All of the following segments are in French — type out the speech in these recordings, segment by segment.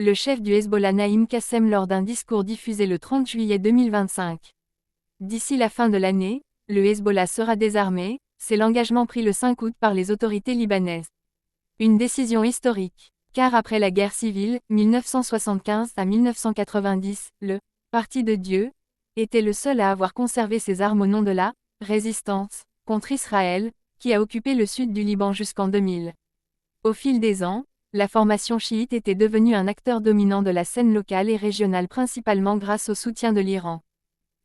le chef du Hezbollah Naïm Qassem lors d'un discours diffusé le 30 juillet 2025. D'ici la fin de l'année, le Hezbollah sera désarmé, c'est l'engagement pris le 5 août par les autorités libanaises. Une décision historique, car après la guerre civile, 1975 à 1990, le « Parti de Dieu » était le seul à avoir conservé ses armes au nom de la « résistance » contre Israël, qui a occupé le sud du Liban jusqu'en 2000. Au fil des ans, la formation chiite était devenue un acteur dominant de la scène locale et régionale principalement grâce au soutien de l'Iran.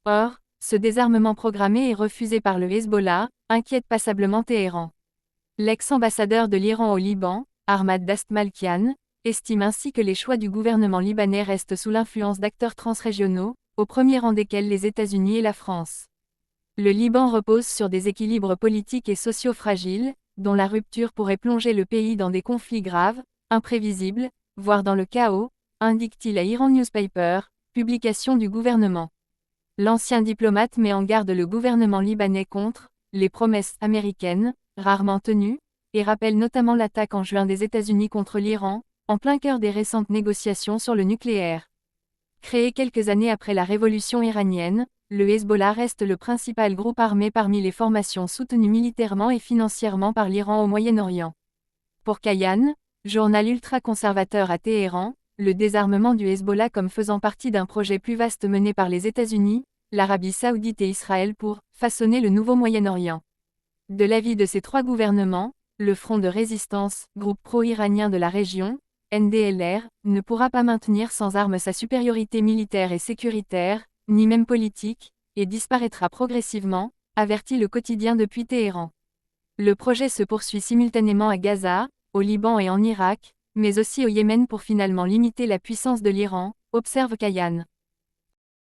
Or, ce désarmement programmé est refusé par le Hezbollah, inquiète passablement Téhéran. L'ex-ambassadeur de l'Iran au Liban, Ahmad Dastmalkian, estime ainsi que les choix du gouvernement libanais restent sous l'influence d'acteurs transrégionaux, au premier rang desquels les États-Unis et la France. Le Liban repose sur des équilibres politiques et sociaux fragiles, dont la rupture pourrait plonger le pays dans des conflits graves, imprévisibles, voire dans le chaos, indique-t-il à Iran Newspaper, publication du gouvernement. L'ancien diplomate met en garde le gouvernement libanais contre les promesses américaines, rarement tenues, et rappelle notamment l'attaque en juin des États-Unis contre l'Iran, en plein cœur des récentes négociations sur le nucléaire. Créé quelques années après la révolution iranienne, le Hezbollah reste le principal groupe armé parmi les formations soutenues militairement et financièrement par l'Iran au Moyen-Orient. Pour Kayan, journal ultra-conservateur à Téhéran, le désarmement du Hezbollah comme faisant partie d'un projet plus vaste mené par les États-Unis, l'Arabie saoudite et Israël pour façonner le nouveau Moyen-Orient. De l'avis de ces trois gouvernements, le Front de résistance, groupe pro-iranien de la région, NDLR, ne pourra pas maintenir sans armes sa supériorité militaire et sécuritaire, ni même politique, et disparaîtra progressivement, avertit le quotidien depuis Téhéran. Le projet se poursuit simultanément à Gaza, au Liban et en Irak, mais aussi au Yémen pour finalement limiter la puissance de l'Iran, observe Kayan.